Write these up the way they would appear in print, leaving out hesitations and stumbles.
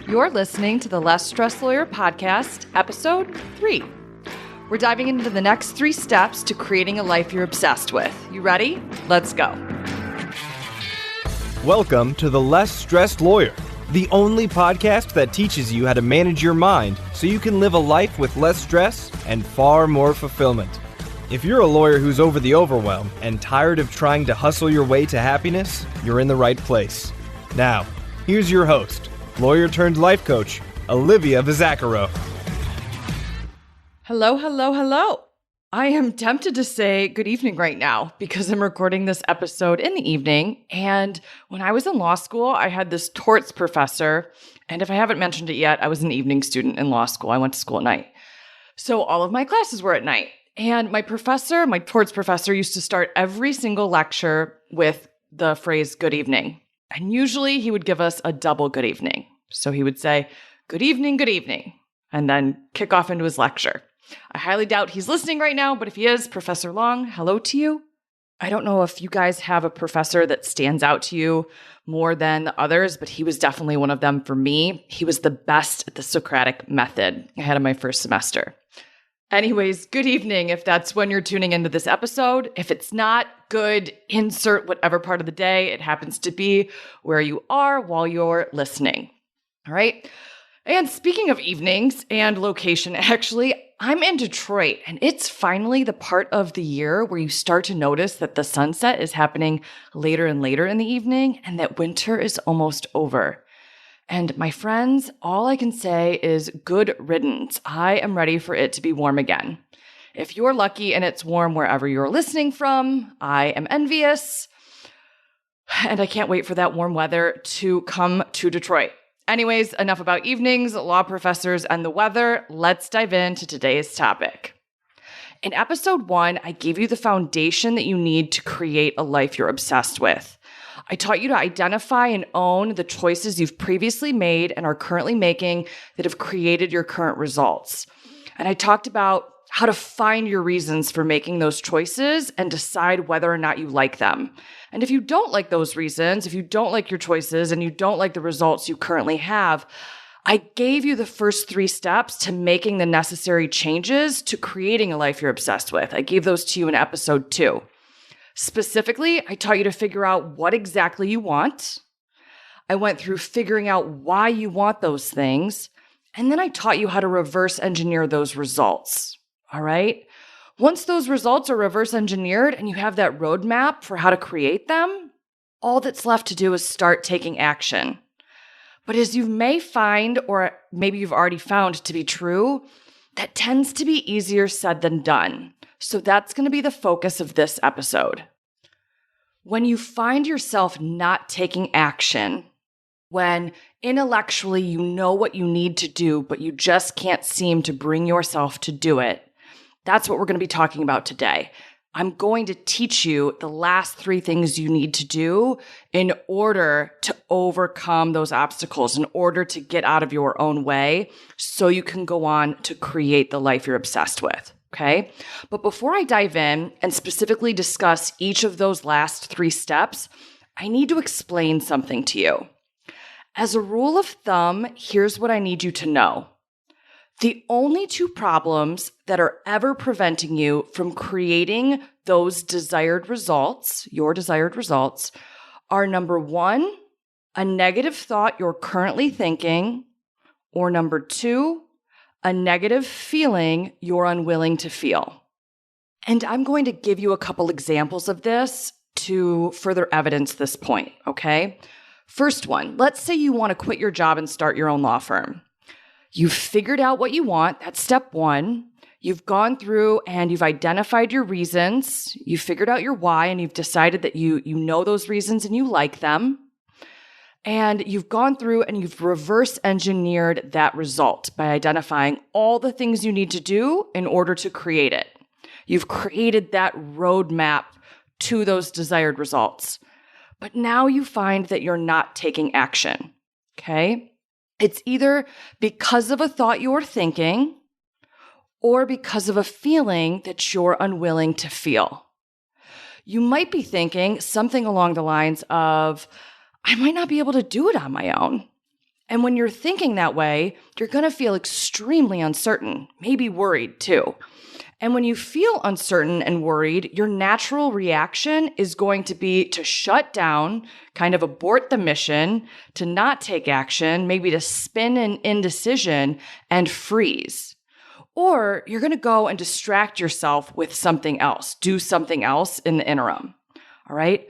You're listening to the Less Stress Lawyer Podcast, Episode 3. We're diving into the next 3 steps to creating a life you're obsessed with. You ready? Let's go. Welcome to the Less Stressed Lawyer, the only podcast that teaches you how to manage your mind so you can live a life with less stress and far more fulfillment. If you're a lawyer who's over the overwhelm and tired of trying to hustle your way to happiness, you're in the right place. Now, here's your host, lawyer turned life coach, Olivia Vizacaro. Hello. I am tempted to say good evening right now because I'm recording this episode in the evening. And when I was in law school, I had this torts professor. And if I haven't mentioned it yet, I was an evening student in law school. I went to school at night. So all of my classes were at night. And my torts professor, used to start every single lecture with the phrase, good evening. And usually he would give us a double good evening. So he would say, good evening, and then kick off into his lecture. I highly doubt he's listening right now, but if he is, Professor Long, hello to you. I don't know if you guys have a professor that stands out to you more than the others, but he was definitely one of them for me. He was the best at the Socratic method I had in my first semester. Anyways, good evening if that's when you're tuning into this episode. If it's not, good, insert whatever part of the day it happens to be where you are while you're listening. All right? And speaking of evenings and location, actually, I'm in Detroit, and it's finally the part of the year where you start to notice that the sunset is happening later and later in the evening and that winter is almost over. And my friends, all I can say is good riddance. I am ready for it to be warm again. If you're lucky and it's warm wherever you're listening from, I am envious. And I can't wait for that warm weather to come to Detroit. Anyways, enough about evenings, law professors, and the weather. Let's dive into today's topic. In episode 1, I gave you the foundation that you need to create a life you're obsessed with. I taught you to identify and own the choices you've previously made and are currently making that have created your current results. And I talked about how to find your reasons for making those choices and decide whether or not you like them. And if you don't like those reasons, if you don't like your choices and you don't like the results you currently have, I gave you the first 3 steps to making the necessary changes to creating a life you're obsessed with. I gave those to you in episode 2. Specifically, I taught you to figure out what exactly you want. I went through figuring out why you want those things. And then I taught you how to reverse engineer those results. All right? Once those results are reverse engineered and you have that roadmap for how to create them, all that's left to do is start taking action. But as you may find, or maybe you've already found to be true, that tends to be easier said than done. So that's going to be the focus of this episode. When you find yourself not taking action, when intellectually you know what you need to do, but you just can't seem to bring yourself to do it, that's what we're going to be talking about today. I'm going to teach you the last 3 things you need to do in order to overcome those obstacles, in order to get out of your own way so you can go on to create the life you're obsessed with. Okay? But before I dive in and specifically discuss each of those last 3 steps, I need to explain something to you. As a rule of thumb, here's what I need you to know. The only 2 problems that are ever preventing you from creating those desired results, your desired results, are number 1, a negative thought you're currently thinking, or number 2, a negative feeling you're unwilling to feel. And I'm going to give you a couple examples of this to further evidence this point, okay? First one, let's say you want to quit your job and start your own law firm. You've figured out what you want. That's step 1. You've gone through and you've identified your reasons. You've figured out your why and you've decided that you know those reasons and you like them. And you've gone through and you've reverse engineered that result by identifying all the things you need to do in order to create it. You've created that roadmap to those desired results. But now you find that you're not taking action, okay? It's either because of a thought you're thinking or because of a feeling that you're unwilling to feel. You might be thinking something along the lines of, I might not be able to do it on my own. And when you're thinking that way, you're going to feel extremely uncertain, maybe worried too. And when you feel uncertain and worried, your natural reaction is going to be to shut down, kind of abort the mission, to not take action, maybe to spin in indecision and freeze. Or you're going to go and distract yourself with something else, do something else in the interim. All right?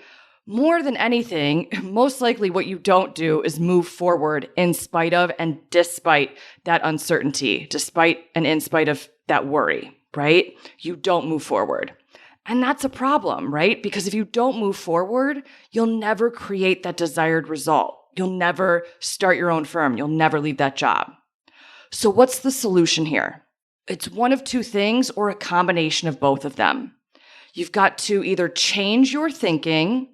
More than anything, most likely what you don't do is move forward in spite of and despite that uncertainty, despite and in spite of that worry, right? You don't move forward. And that's a problem, right? Because if you don't move forward, you'll never create that desired result. You'll never start your own firm. You'll never leave that job. So what's the solution here? It's one of two things or a combination of both of them. You've got to either change your thinking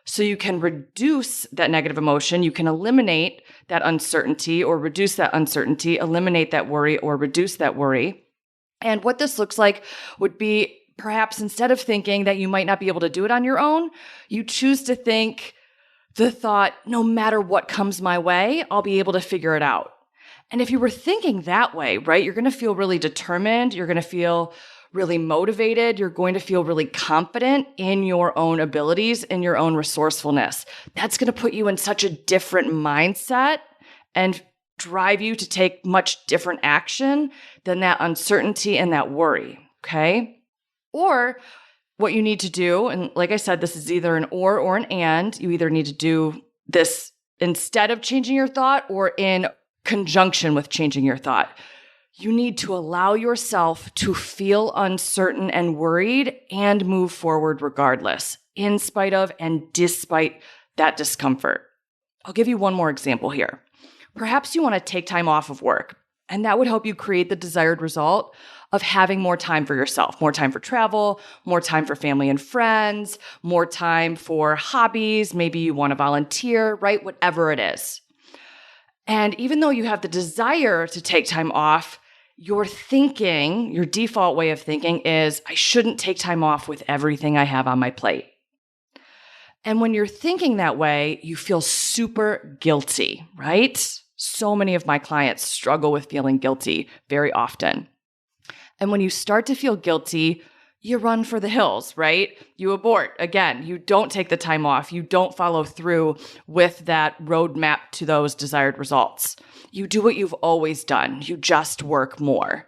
so you can reduce that negative emotion, you can eliminate that uncertainty or reduce that uncertainty, eliminate that worry or reduce that worry. And what this looks like would be perhaps instead of thinking that you might not be able to do it on your own, you choose to think the thought, no matter what comes my way, I'll be able to figure it out. And if you were thinking that way, right, you're going to feel really determined, you're going to feel really motivated, you're going to feel really confident in your own abilities, in your own resourcefulness. That's going to put you in such a different mindset and drive you to take much different action than that uncertainty and that worry, okay? Or what you need to do, and like I said, this is either an or an and. You either need to do this instead of changing your thought or in conjunction with changing your thought. You need to allow yourself to feel uncertain and worried and move forward regardless, in spite of and despite that discomfort. I'll give you one more example here. Perhaps you want to take time off of work, and that would help you create the desired result of having more time for yourself, more time for travel, more time for family and friends, more time for hobbies. Maybe you want to volunteer, right? Whatever it is. And even though you have the desire to take time off, your thinking, your default way of thinking is, I shouldn't take time off with everything I have on my plate. And when you're thinking that way, you feel super guilty, right? So many of my clients struggle with feeling guilty very often. And when you start to feel guilty, you run for the hills, right? You abort. Again, you don't take the time off. You don't follow through with that roadmap to those desired results. You do what you've always done. You just work more.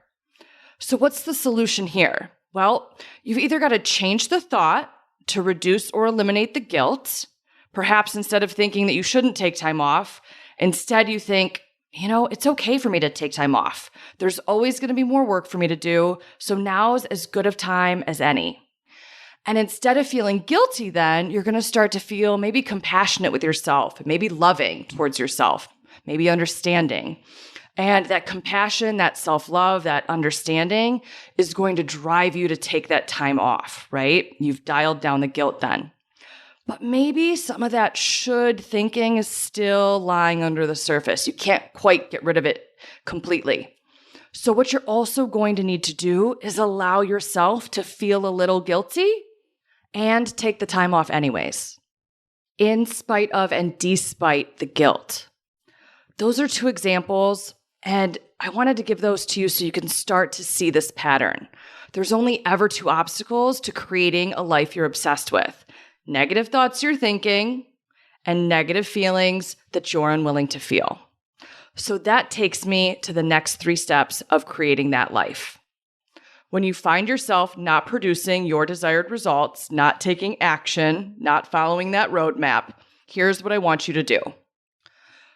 So what's the solution here? Well, you've either got to change the thought to reduce or eliminate the guilt. Perhaps instead of thinking that you shouldn't take time off, instead you think, it's okay for me to take time off. There's always going to be more work for me to do, so now's as good of time as any. And instead of feeling guilty then, you're going to start to feel maybe compassionate with yourself, maybe loving towards yourself, maybe understanding. And that compassion, that self-love, that understanding is going to drive you to take that time off, right? You've dialed down the guilt then. But maybe some of that should thinking is still lying under the surface. You can't quite get rid of it completely. So what you're also going to need to do is allow yourself to feel a little guilty and take the time off anyways, in spite of and despite the guilt. Those are two examples, and I wanted to give those to you so you can start to see this pattern. There's only ever two obstacles to creating a life you're obsessed with. Negative thoughts you're thinking, and negative feelings that you're unwilling to feel. So that takes me to the next 3 steps of creating that life. When you find yourself not producing your desired results, not taking action, not following that roadmap, here's what I want you to do.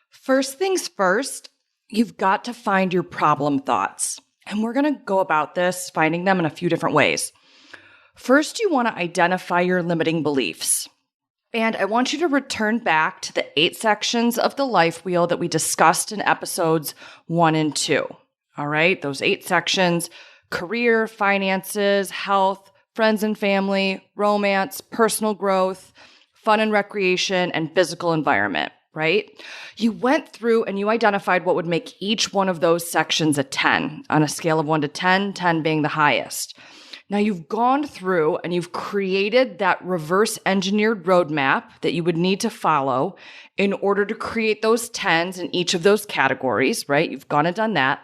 First things first, you've got to find your problem thoughts. And we're going to go about this, finding them in a few different ways. First, you want to identify your limiting beliefs. And I want you to return back to the 8 sections of the life wheel that we discussed in episodes 1 and 2. All right, those 8 sections: career, finances, health, friends and family, romance, personal growth, fun and recreation, and physical environment, right? You went through and you identified what would make each one of those sections a 10 on a scale of 1 to 10, 10 being the highest. Now you've gone through and you've created that reverse engineered roadmap that you would need to follow in order to create those 10s in each of those categories, right? You've gone and done that.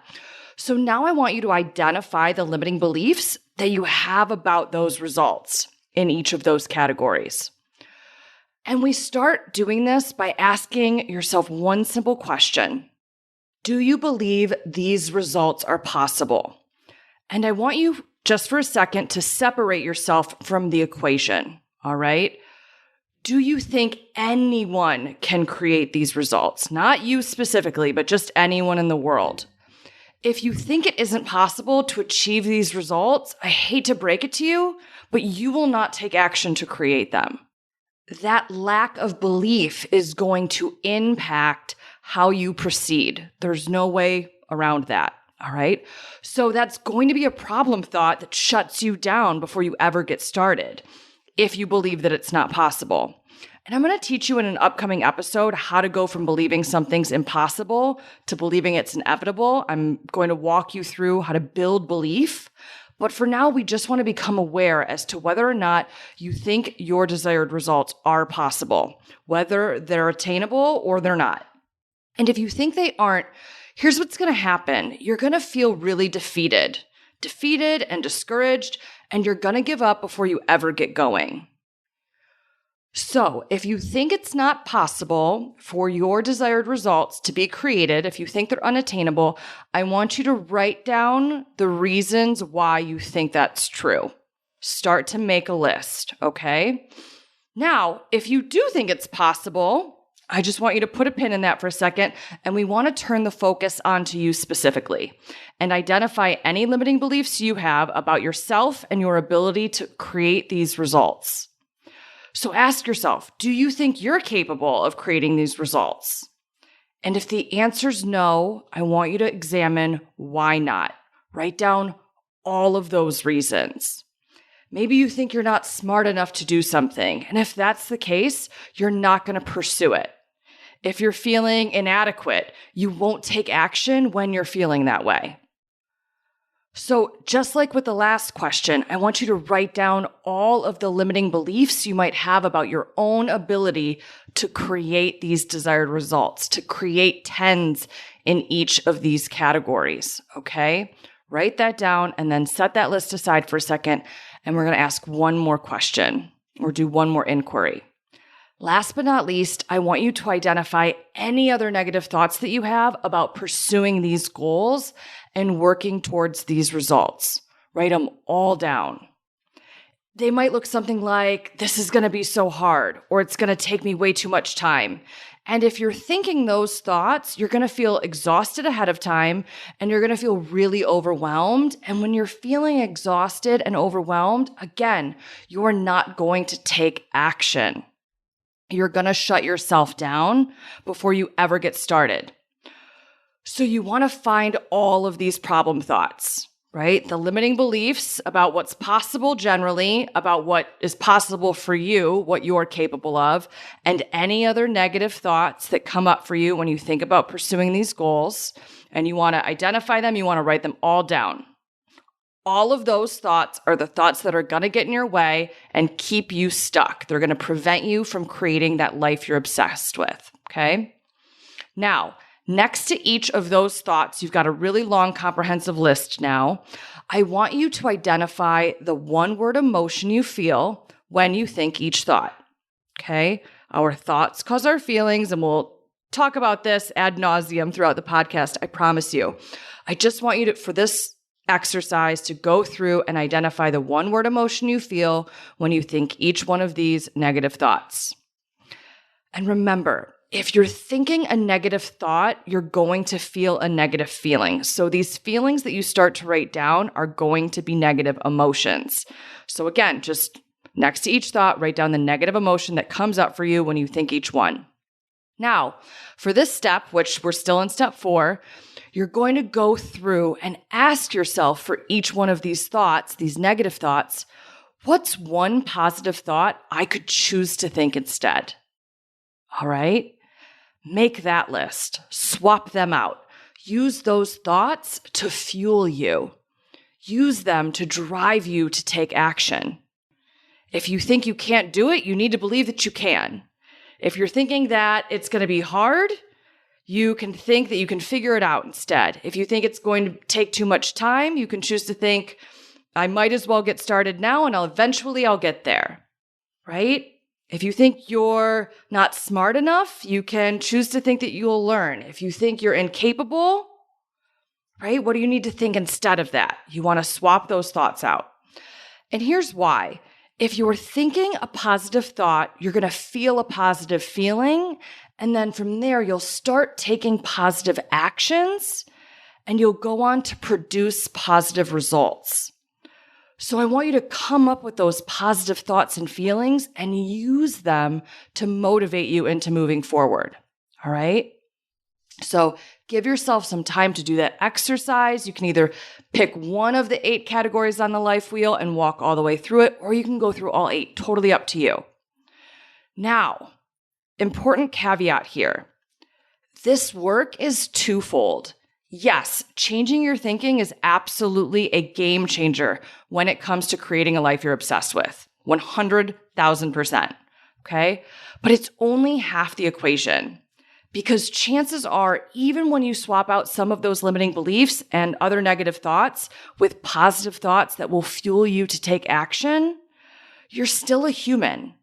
So now I want you to identify the limiting beliefs that you have about those results in each of those categories. And we start doing this by asking yourself one simple question. Do you believe these results are possible? And I want you just for a second to separate yourself from the equation, all right? Do you think anyone can create these results? Not you specifically, but just anyone in the world. If you think it isn't possible to achieve these results, I hate to break it to you, but you will not take action to create them. That lack of belief is going to impact how you proceed. There's no way around that, all right? So that's going to be a problem thought that shuts you down before you ever get started, if you believe that it's not possible. And I'm going to teach you in an upcoming episode how to go from believing something's impossible to believing it's inevitable. I'm going to walk you through how to build belief. But for now, we just want to become aware as to whether or not you think your desired results are possible, whether they're attainable or they're not. And if you think they aren't, here's what's going to happen. You're going to feel really defeated and discouraged, and you're going to give up before you ever get going. So if you think it's not possible for your desired results to be created, if you think they're unattainable, I want you to write down the reasons why you think that's true. Start to make a list, okay? Now, if you do think it's possible, I just want you to put a pin in that for a second, and we want to turn the focus onto you specifically and identify any limiting beliefs you have about yourself and your ability to create these results. So ask yourself, do you think you're capable of creating these results? And if the answer's no, I want you to examine why not. Write down all of those reasons. Maybe you think you're not smart enough to do something. And if that's the case, you're not going to pursue it. If you're feeling inadequate, you won't take action when you're feeling that way. So just like with the last question, I want you to write down all of the limiting beliefs you might have about your own ability to create these desired results, to create 10s in each of these categories, okay? Write that down and then set that list aside for a second, and we're going to ask one more question or do one more inquiry. Last but not least, I want you to identify any other negative thoughts that you have about pursuing these goals and working towards these results. Write them all down. They might look something like, this is going to be so hard, or it's going to take me way too much time. And if you're thinking those thoughts, you're going to feel exhausted ahead of time, and you're going to feel really overwhelmed. And when you're feeling exhausted and overwhelmed, again, you're not going to take action. You're going to shut yourself down before you ever get started. So you want to find all of these problem thoughts, right? The limiting beliefs about what's possible generally, about what is possible for you, what you're capable of, and any other negative thoughts that come up for you when you think about pursuing these goals. And you want to identify them, you want to write them all down. All of those thoughts are the thoughts that are going to get in your way and keep you stuck. They're going to prevent you from creating that life you're obsessed with, okay? Now, next to each of those thoughts, you've got a really long, comprehensive list now. I want you to identify the one-word emotion you feel when you think each thought, okay? Our thoughts cause our feelings, and we'll talk about this ad nauseum throughout the podcast, I promise you. I just want you to, for this exercise, to go through and identify the one-word emotion you feel when you think each one of these negative thoughts. And remember, if you're thinking a negative thought, you're going to feel a negative feeling. So these feelings that you start to write down are going to be negative emotions. So again, just next to each thought, write down the negative emotion that comes up for you when you think each one. Now, for this step, which we're still in step 4, you're going to go through and ask yourself for each one of these thoughts, these negative thoughts, what's one positive thought I could choose to think instead? All right? Make that list. Swap them out. Use those thoughts to fuel you. use them to drive you to take action. If you think you can't do it, you need to believe that you can. If you're thinking that it's going to be hard, you can think that you can figure it out instead. If you think it's going to take too much time, you can choose to think, I might as well get started now and I'll get there, right? If you think you're not smart enough, you can choose to think that you'll learn. If you think you're incapable, right? What do you need to think instead of that? You want to swap those thoughts out. And here's why. If you're thinking a positive thought, you're going to feel a positive feeling. And then from there, you'll start taking positive actions and you'll go on to produce positive results. So I want you to come up with those positive thoughts and feelings and use them to motivate you into moving forward. All right? So give yourself some time to do that exercise. You can either pick one of the 8 categories on the life wheel and walk all the way through it, or you can go through all 8. Totally up to you. Now, important caveat here. This work is twofold. Yes, changing your thinking is absolutely a game changer when it comes to creating a life you're obsessed with. 100,000%. Okay? But it's only half the equation. Because chances are, even when you swap out some of those limiting beliefs and other negative thoughts with positive thoughts that will fuel you to take action, you're still a human.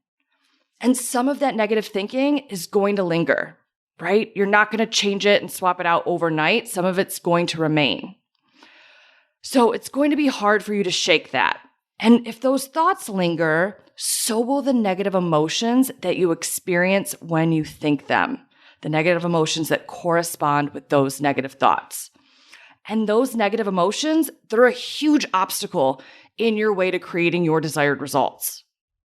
And some of that negative thinking is going to linger. Right? You're not going to change it and swap it out overnight. Some of it's going to remain. So it's going to be hard for you to shake that. And if those thoughts linger, so will the negative emotions that you experience when you think them. The negative emotions that correspond with those negative thoughts. And those negative emotions, they're a huge obstacle in your way to creating your desired results.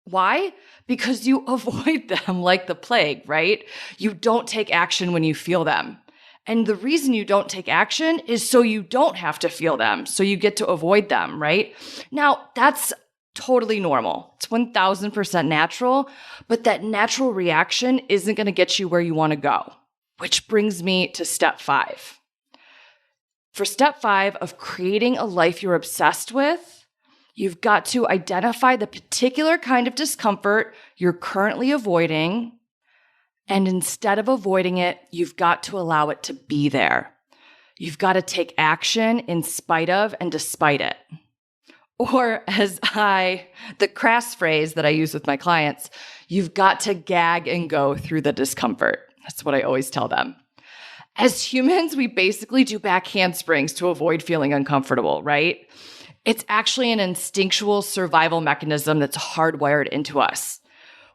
Why? Because you avoid them like the plague, right? You don't take action when you feel them. And the reason you don't take action is so you don't have to feel them, so you get to avoid them, right? Now, that's totally normal. It's 1000% natural, but that natural reaction isn't going to get you where you want to go, which brings me to step 5. For step 5 of creating a life you're obsessed with, you've got to identify the particular kind of discomfort you're currently avoiding, and instead of avoiding it, you've got to allow it to be there. You've got to take action in spite of and despite it. Or the crass phrase that I use with my clients, you've got to gag and go through the discomfort. That's what I always tell them. As humans, we basically do back handsprings to avoid feeling uncomfortable, right? It's actually an instinctual survival mechanism that's hardwired into us.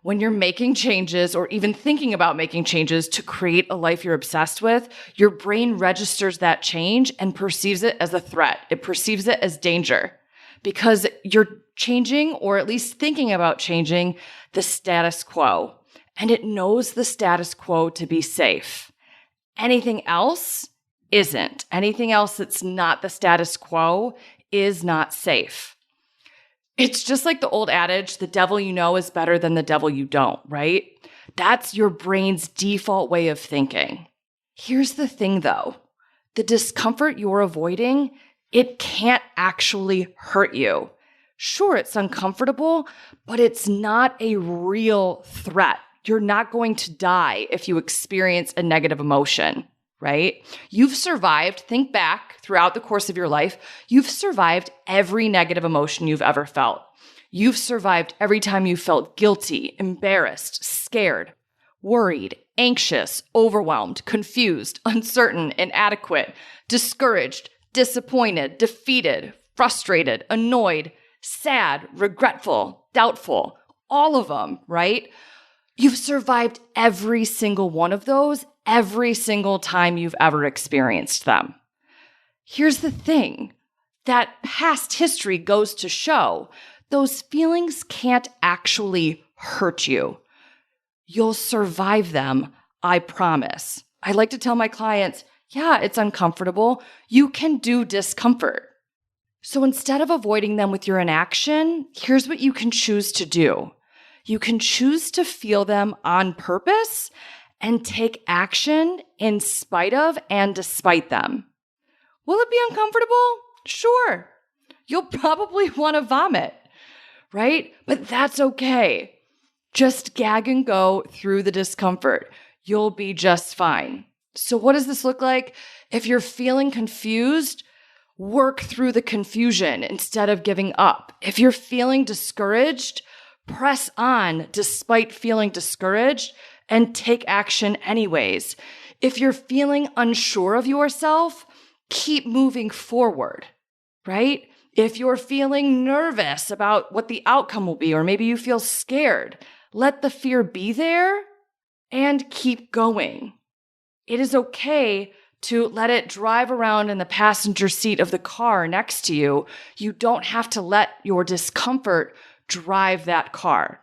When you're making changes or even thinking about making changes to create a life you're obsessed with, your brain registers that change and perceives it as a threat. It perceives it as danger because you're changing, or at least thinking about changing, the status quo. And it knows the status quo to be safe. Anything else isn't. Anything else that's not the status quo is not safe. It's just like the old adage, the devil you know is better than the devil you don't, right? That's your brain's default way of thinking. Here's the thing though, the discomfort you're avoiding, it can't actually hurt you. Sure, it's uncomfortable, but it's not a real threat. You're not going to die if you experience a negative emotion. Right? You've survived, think back throughout the course of your life, you've survived every negative emotion you've ever felt. You've survived every time you felt guilty, embarrassed, scared, worried, anxious, overwhelmed, confused, uncertain, inadequate, discouraged, disappointed, defeated, frustrated, annoyed, sad, regretful, doubtful, all of them, right? You've survived every single one of those every single time you've ever experienced them. Here's the thing, that past history goes to show those feelings can't actually hurt you. You'll survive them, I promise. I like to tell my clients, yeah, it's uncomfortable. You can do discomfort. So instead of avoiding them with your inaction, here's what you can choose to do. You can choose to feel them on purpose and take action in spite of and despite them. Will it be uncomfortable? Sure. you'll probably want to vomit, right? But that's okay. Just gag and go through the discomfort. You'll be just fine. So what does this look like? If you're feeling confused, work through the confusion instead of giving up. If you're feeling discouraged, press on despite feeling discouraged and take action anyways. If you're feeling unsure of yourself, keep moving forward, right? If you're feeling nervous about what the outcome will be, or maybe you feel scared, let the fear be there and keep going. It is okay to let it drive around in the passenger seat of the car next to you. You don't have to let your discomfort drive that car.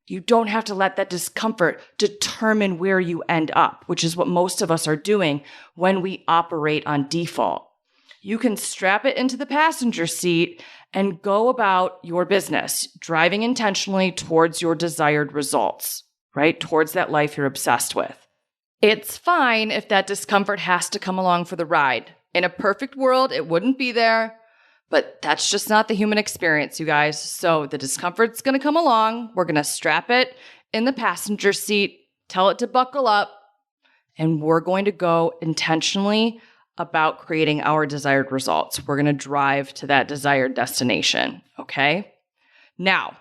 You don't have to let that discomfort determine where you end up, which is what most of us are doing when we operate on default. You can strap it into the passenger seat and go about your business, driving intentionally towards your desired results, right? Towards that life you're obsessed with. It's fine if that discomfort has to come along for the ride. In a perfect world, it wouldn't be there, but that's just not the human experience, you guys. So the discomfort's going to come along. We're going to strap it in the passenger seat, tell it to buckle up, and we're going to go intentionally about creating our desired results. We're going to drive to that desired destination, okay? Now,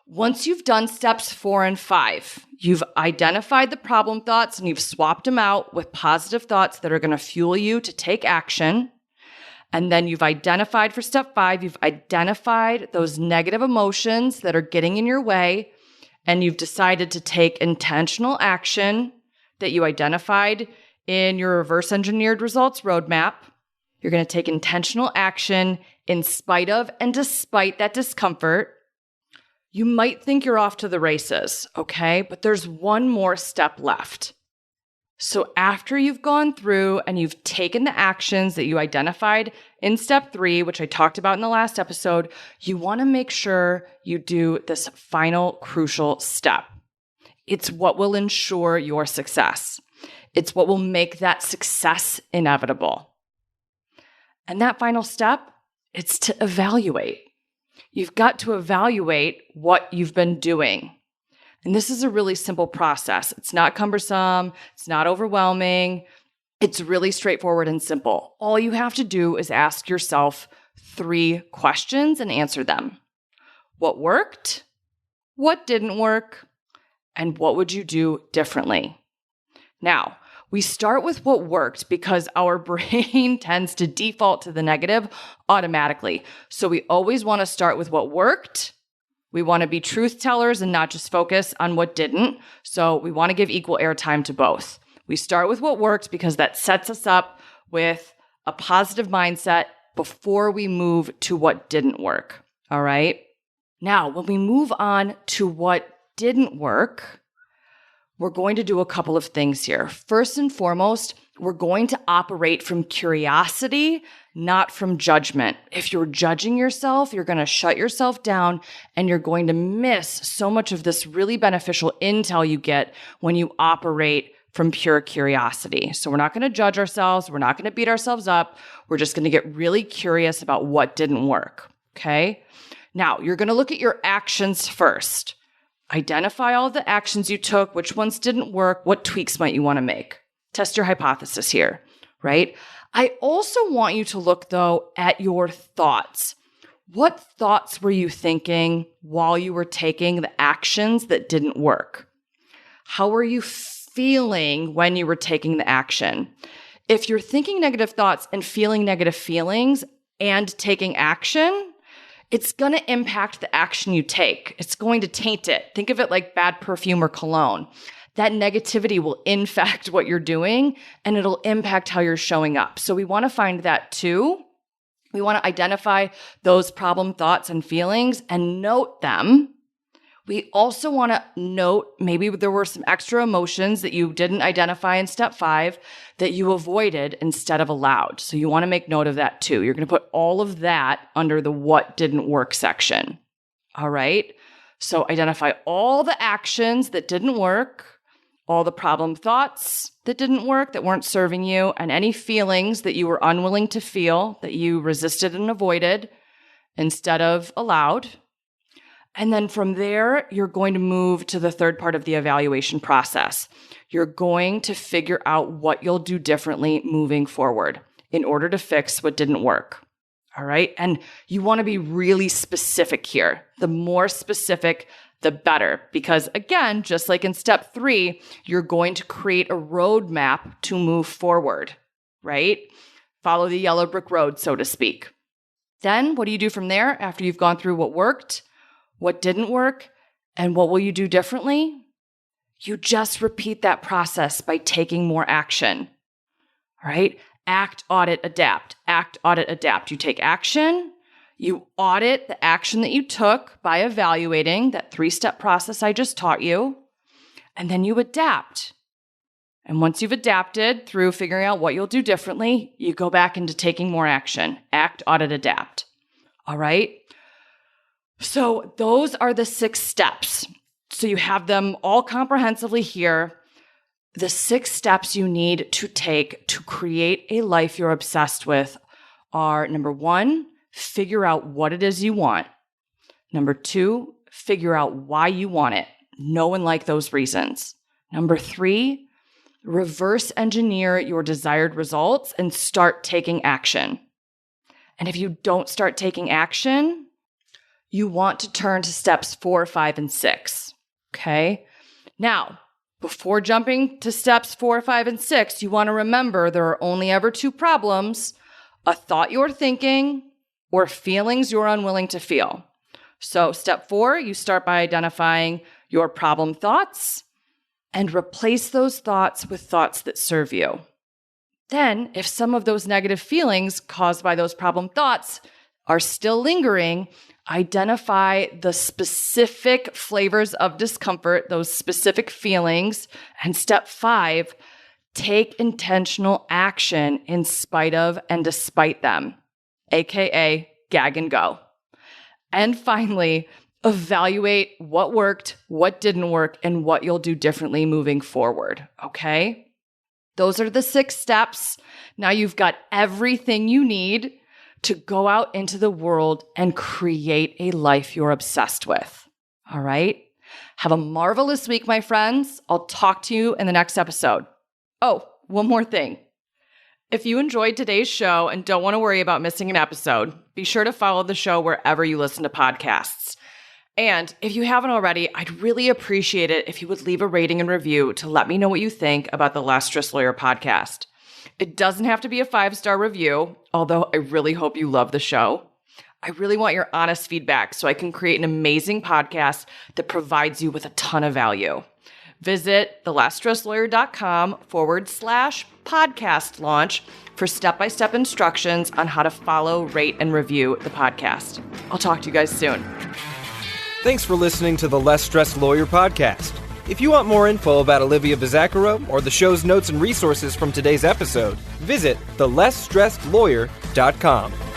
once you've done steps 4 and 5, you've identified the problem thoughts and you've swapped them out with positive thoughts that are going to fuel you to take action. And then you've identified for step 5, you've identified those negative emotions that are getting in your way, and you've decided to take intentional action that you identified in your reverse engineered results roadmap. You're going to take intentional action in spite of and despite that discomfort. You might think you're off to the races, okay? But there's one more step left. So after you've gone through and you've taken the actions that you identified in step 3, which I talked about in the last episode, you want to make sure you do this final crucial step. It's what will ensure your success. It's what will make that success inevitable. And that final step, it's to evaluate. You've got to evaluate what you've been doing. And this is a really simple process. It's not cumbersome. It's not overwhelming. It's really straightforward and simple. All you have to do is ask yourself 3 questions and answer them. What worked? What didn't work? And what would you do differently? Now, we start with what worked because our brain tends to default to the negative automatically. So we always want to start with what worked. We want to be truth tellers and not just focus on what didn't. So we want to give equal airtime to both. We start with what worked because that sets us up with a positive mindset before we move to what didn't work. All right. Now, when we move on to what didn't work, we're going to do a couple of things here. First and foremost, we're going to operate from curiosity, not from judgment. If you're judging yourself, you're going to shut yourself down and you're going to miss so much of this really beneficial intel you get when you operate from pure curiosity. So we're not going to judge ourselves. We're not going to beat ourselves up. We're just going to get really curious about what didn't work. Okay? Now, you're going to look at your actions first. Identify all of the actions you took, which ones didn't work, what tweaks might you want to make. Test your hypothesis here, right? I also want you to look, though, at your thoughts. What thoughts were you thinking while you were taking the actions that didn't work? How were you feeling when you were taking the action? If you're thinking negative thoughts and feeling negative feelings and taking action, it's going to impact the action you take. It's going to taint it. Think of it like bad perfume or cologne. That negativity will infect what you're doing and it'll impact how you're showing up. So we want to find that too. We want to identify those problem thoughts and feelings and note them. We also want to note maybe there were some extra emotions that you didn't identify in step 5 that you avoided instead of allowed. So you want to make note of that too. You're going to put all of that under the what didn't work section. All right. So identify all the actions that didn't work, all the problem thoughts that didn't work, that weren't serving you, and any feelings that you were unwilling to feel, that you resisted and avoided. instead of allowed. And then from there, you're going to move to the third part of the evaluation process. You're going to figure out what you'll do differently moving forward in order to fix what didn't work. All right. And you want to be really specific here. The more specific, the better. Because again, just like in step 3, you're going to create a roadmap to move forward, right? Follow the yellow brick road, so to speak. Then what do you do from there after you've gone through what worked, what didn't work, and what will you do differently? You just repeat that process by taking more action. All right? Act, audit, adapt. Act, audit, adapt. You take action. You audit the action that you took by evaluating that 3-step process I just taught you. And then you adapt. And once you've adapted through figuring out what you'll do differently, you go back into taking more action. Act, audit, adapt. All right? So those are the 6 steps. So you have them all comprehensively here. The 6 steps you need to take to create a life you're obsessed with are, number 1, figure out what it is you want. Number 2, figure out why you want it. Know and like those reasons. Number 3, reverse engineer your desired results and start taking action. And if you don't start taking action, you want to turn to steps 4, 5, and 6. Okay? Now, before jumping to steps 4, 5, and 6, you want to remember there are only ever 2 problems: a thought you're thinking or feelings you're unwilling to feel. So step 4, you start by identifying your problem thoughts and replace those thoughts with thoughts that serve you. Then, if some of those negative feelings caused by those problem thoughts are still lingering, identify the specific flavors of discomfort, those specific feelings. And step 5, take intentional action in spite of and despite them, aka gag and go. And finally, evaluate what worked, what didn't work, and what you'll do differently moving forward, okay? Those are the 6 steps. Now you've got everything you need to go out into the world and create a life you're obsessed with, all right? Have a marvelous week, my friends. I'll talk to you in the next episode. Oh, one more thing. If you enjoyed today's show and don't want to worry about missing an episode, be sure to follow the show wherever you listen to podcasts. And if you haven't already, I'd really appreciate it if you would leave a rating and review to let me know what you think about the Less Stressed Lawyer podcast. It doesn't have to be a 5-star review, although I really hope you love the show. I really want your honest feedback so I can create an amazing podcast that provides you with a ton of value. Visit thelessstressedlawyer.com/podcast launch for step-by-step instructions on how to follow, rate, and review the podcast. I'll talk to you guys soon. Thanks for listening to the Less Stressed Lawyer podcast. If you want more info about Olivia Bizacaro or the show's notes and resources from today's episode, visit thelessstressedlawyer.com.